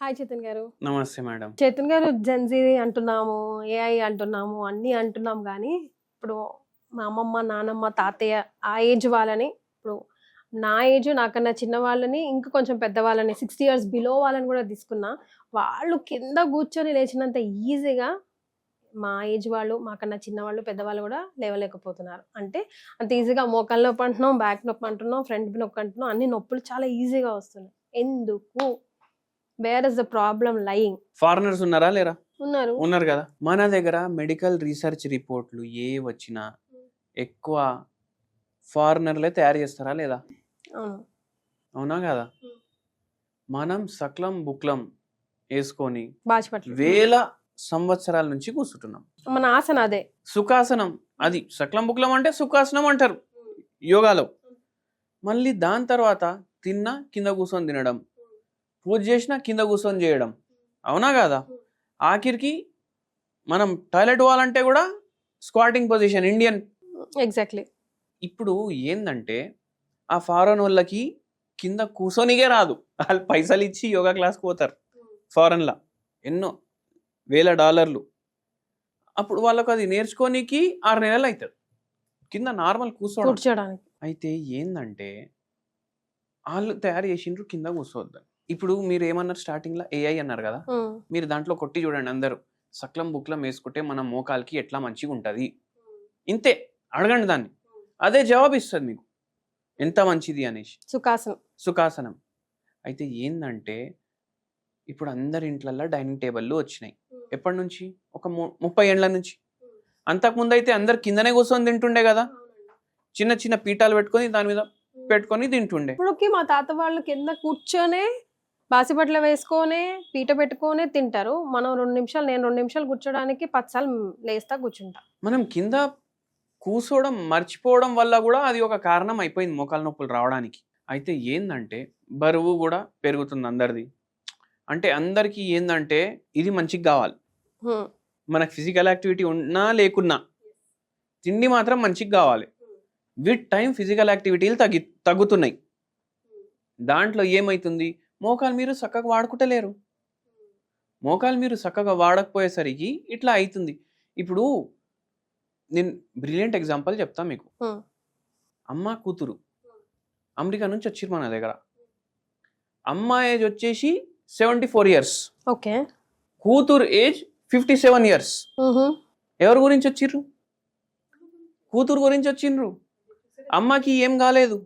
Hi Chetan గారు. నమస్తే madam. Chetan గారు జెన్జీ అంటున్నాము, ఏఐ అంటున్నాము, అన్నీ అంటున్నాం గానీ, ఇప్పుడు మా అమ్మమ్మ, నానమ్మ, తాతయ్య ఆ ఏజ్ వాళ్ళని, ఇప్పుడు నా ఏజ్ నాకన్నా చిన్న వాళ్ళని, ఇంకా కొంచెం పెద్దవాళ్ళని 60 ఇయర్స్ బిలో వాళ్ళని కూడా తీసుకున్నా, వాళ్ళు కింద కూర్చొని లేచినంత ఈజీగా మా ఏజ్ వాళ్ళు, మాకన్నా చిన్నవాళ్ళు, పెద్దవాళ్ళు కూడా లేవలేకపోతున్నారు. అంటే అంత ఈజీగా మోకాళ్ళ నొప్పి అంటున్నాం, బ్యాక్ నొప్పి అంటున్నాం, ఫ్రంట్ నొప్పి అంటున్నాం, అన్ని నొప్పులు చాలా ఈజీగా వస్తున్నాయి. ఎందుకు? Where is the problem lying? Foreigners ఉన్నారా లేరా? ఉన్నారు. ఉన్నారు కదా. మన దగ్గర మెడికల్ రీసెర్చ్ రిపోర్ట్లు ఏ వచ్చినా ఎక్కువ ఫారినర్లే తయారు చేస్తారా లేదా? అవును. అవునా కదా. మనం సక్లం బుక్లం వేసుకొని బాచిపట్లు వేల సంవత్సరాల నుంచి కూర్చుంటున్నాం. మన ఆసన అదే సుఖాసనం. అది సక్లం బుక్లం అంటే సుఖాసనం అంటారు యోగాలో. మళ్ళీ దాని తర్వాత తిన్నా కింద కూర్చొని తినడం, పూజ చేసినా కింద కూర్చొని చేయడం. అవునా కదా. ఆఖరికి మనం టాయిలెట్ పోవాలంటే కూడా స్క్వాటింగ్ పొజిషన్ ఇండియన్. ఎగ్జాక్ట్లీ. ఇప్పుడు ఏందంటే ఆ ఫారెన్ వాళ్ళకి కింద కూర్చొనిగే రాదు. వాళ్ళు పైసలు ఇచ్చి యోగా క్లాస్కి పోతారు ఫారెన్లో, ఎన్నో $1000. అప్పుడు వాళ్ళకు అది నేర్చుకోనికి 6 నెలలు అవుతుంది కింద నార్మల్ కూర్చోడానికి. అయితే ఏందంటే వాళ్ళు తయారు చేసిండ్రు కింద కూర్చోవద్దని. ఇప్పుడు మీరు ఏమన్నారు స్టార్టింగ్లో? ఏఐ అన్నారు కదా. మీరు దాంట్లో కొట్టి చూడండి అందరూ, సక్లం బుక్లం వేసుకుంటే మన మోకాలకి ఎట్లా మంచిగా ఉంటుంది, ఇంతే అడగండి దాన్ని, అదే జవాబు ఇస్తుంది మీకు ఎంత మంచిది అనేసి. సుఖాసనం. అయితే ఏంటంటే ఇప్పుడు అందరి ఇంట్లల్లో డైనింగ్ టేబుల్లు వచ్చినాయి. ఎప్పటి నుంచి? ఒక 30 ఏళ్ల నుంచి. అంతకుముందు అయితే అందరు కిందనే కూర్చొని తింటుండే కదా, చిన్న చిన్న పీఠాలు పెట్టుకొని దాని మీద పెట్టుకొని తింటుండే. ఇప్పుడు మా తాత వాళ్ళు కింద కూర్చొనే బాసిపట్ల వేసుకొని పీట పెట్టుకొని తింటారు. మనం 2 నిమిషాలు, నేను 2 నిమిషాలు కూర్చోడానికి 10 సార్లు లేస్తా కూర్చుంటా. మనం కింద కూర్చోవడం మర్చిపోవడం వల్ల కూడా అది ఒక కారణం అయిపోయింది మోకాల నొప్పులు రావడానికి. అయితే ఏందంటే బరువు కూడా పెరుగుతుంది అందరిది. అంటే అందరికీ ఏందంటే ఇది మంచిగా కావాలి, మనకు ఫిజికల్ యాక్టివిటీ ఉన్నా లేకున్నా తిండి మాత్రం మంచిగా కావాలి. విత్ టైం ఫిజికల్ యాక్టివిటీలు తగ్గుతున్నాయి. దాంట్లో ఏమవుతుంది? మోకాలు మీరు చక్కగా వాడుకుంటలేరు. మోకాలు మీరు చక్కగా వాడకపోయేసరికి ఇట్లా అవుతుంది. ఇప్పుడు నేను బ్రిలియంట్ ఎగ్జాంపుల్ చెప్తా మీకు. అమ్మ కూతురు అమెరికా నుంచి వచ్చిర్రు మన దగ్గర. అమ్మ ఏజ్ వచ్చేసి 74 years, ఓకే. కూతురు ఏజ్ 57 years. ఎవరి గురించి వచ్చిర్రు? కూతురు గురించి వచ్చిండ్రు. అమ్మకి ఏం కాలేదు.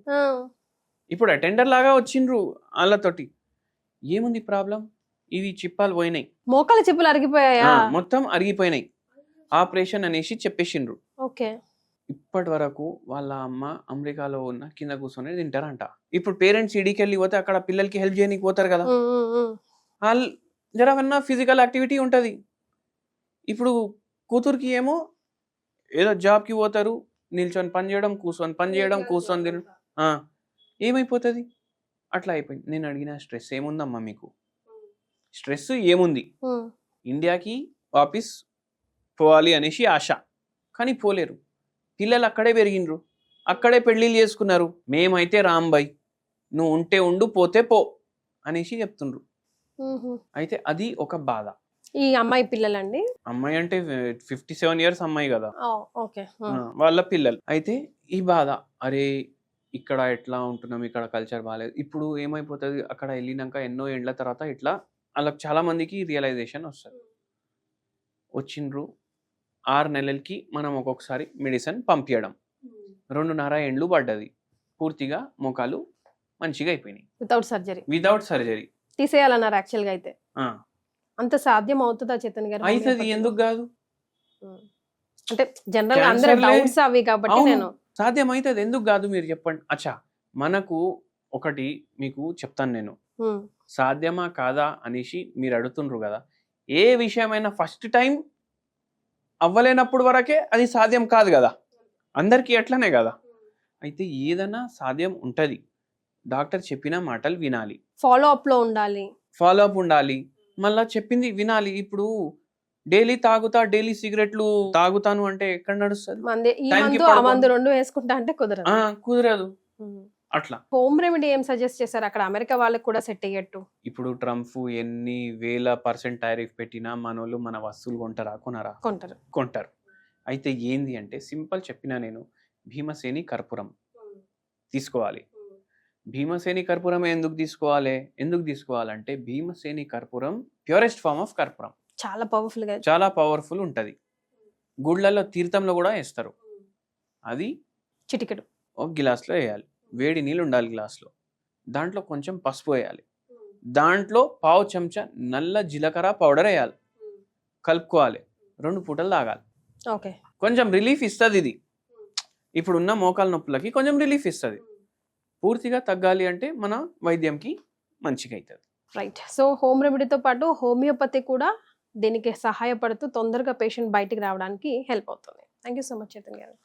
ఇప్పుడు అటెండర్ లాగా వచ్చిండ్రు వాళ్ళతోటి. ఏముంది ప్రాబ్లం? ఇవి చిప్పాలు పోయినాయి, మోకాల చిప్పులు అరిగిపోయాయా? మొత్తం అరిగిపోయినాయి. ఆపరేషన్ అనేసి చెప్పేసిండ్రు. ఓకే. ఇప్పటి వరకు వాళ్ళ అమ్మ అమెరికాలో ఉన్న కింద కూర్చొని తింటారంట. ఇప్పుడు పేరెంట్స్ ఇడికి వెళ్ళి పోతే అక్కడ పిల్లలకి హెల్ప్ చేయడానికి పోతారు కదా, వాళ్ళు జరగన్నా ఫిజికల్ యాక్టివిటీ ఉంటుంది. ఇప్పుడు కూతురికి ఏమో ఏదో జాబ్కి పోతారు, నిల్చొని పని చేయడం, కూర్చొని పని చేయడం, కూర్చొని తినడం. ఏమైపోతుంది? అట్లా అయిపోయింది. నేను అడిగిన స్ట్రెస్ ఏముందమ్మా మీకు? స్ట్రెస్ ఏముంది? ఇండియాకి వాపస్ పోవాలి అనేసి ఆశ, కానీ పోలేరు. పిల్లలు అక్కడే పెరిగిండ్రు, అక్కడే పెళ్ళిళ్ళు చేసుకున్నారు. మేమైతే రాంబాయ్, నువ్వు ఉంటే ఉండు, పోతే పో అనేసి చెప్తుండ్రు. అయితే అది ఒక బాధ. ఈ అమ్మాయి పిల్లలండి? అమ్మాయి అంటే 57 years అమ్మాయి కదా, ఓకే, వాళ్ళ పిల్లలు. అయితే ఈ బాధ, అరే ఇక్కడ ఎట్లా ఉంటున్నాం, ఇక్కడ కల్చర్ బాగాలేదు. ఇప్పుడు ఏమైపోతుంది, అక్కడ వెళ్ళినాక ఎన్నో ఏళ్ల తర్వాత ఇట్లా వాళ్ళకి చాలా మందికి రియలైజేషన్ వస్తుంది. వచ్చిండ్రు 6 నెలలకి మనం ఒక్కొక్కసారి మెడిసిన్ పంపించడం, 2.5 ఏండ్లు పడ్డది. పూర్తిగా మోకాలు మంచిగా అయిపోయినాయి వితౌట్ సర్జరీ. తీసేయాలన్నారు యాక్చువల్గా. అయితే అంత సాధ్యం అవుతుందా చేతన్ గారు? అవుతుంది, ఎందుకు కాదు. అంటే జనరల్ గా అందరూ డౌట్స్ అవి కాబట్టి నేను సాధ్యం అవుతుంది, ఎందుకు కాదు మీరు చెప్పండి. అచ్చా, మనకు ఒకటి మీకు చెప్తాను నేను, సాధ్యమా కాదా అనేసి మీరు అడుగుతుండ్రు కదా. ఏ విషయమైనా ఫస్ట్ టైం అవ్వలేనప్పుడు వరకే అది సాధ్యం కాదు కదా, అందరికీ ఎట్లనే కదా. అయితే ఏదైనా సాధ్యం ఉంటుంది. డాక్టర్ చెప్పిన మాటలు వినాలి, ఫాలో అప్ ఉండాలి, మళ్ళా చెప్పింది వినాలి. ఇప్పుడు డైలీ డైలీ సిగరెట్లు తాగుతాను అంటే ఎక్కడ నడుస్తుంది? కుదరదు. అట్లా. హోమ్ రెమెడీ ఏం సజెస్ట్ చేశారు అక్కడ అమెరికా వాళ్ళకి కూడా సెట్ అయ్యేట్టు? ఇప్పుడు ట్రంప్ ఎన్ని వేల % టారిఫ్ పెట్టినా మనోళ్ళు మన వస్తువులు కొంటారా? కొనరా? కొంటారు. కొంటారు. అయితే ఏంది అంటే సింపుల్ చెప్పినా నేను, భీమసేని కర్పూరం తీసుకోవాలి. భీమసేని కర్పూరం ఎందుకు తీసుకోవాలంటే భీమసేని కర్పూరం ప్యూరెస్ట్ ఫార్మ్ ఆఫ్ కర్పూరం. చాలా పవర్ఫుల్ గా చాలా పవర్ఫుల్ ఉంటది. గుళ్ళల్లో తీర్థంలో కూడా వేస్తారు. అది చిటికెడు ఒక గిలాస్లో వేయాలి. వేడి నీళ్ళు ఉండాలి గ్లాస్లో. దాంట్లో కొంచెం పసుపు వేయాలి. దాంట్లో పావు చెంచా నల్ల జీలకర్ర పౌడర్ వేయాలి. కలుపుకోవాలి. 2 పూటలు తాగాలి. ఓకే. కొంచెం రిలీఫ్ ఇస్తుంది ఇది. ఇప్పుడున్న మోకాల నొప్పులకి కొంచెం రిలీఫ్ ఇస్తుంది. పూర్తిగా తగ్గాలి అంటే మన వైద్యంకి మంచిగా అవుతుంది. రైట్. సో హోమ్ రెమెడీతో పాటు హోమియోపతి కూడా దీనికి సహాయపడుతూ తొందరగా పేషెంట్ బయటికి రావడానికి హెల్ప్ అవుతుంది. Thank you so much Chaitanya గారు.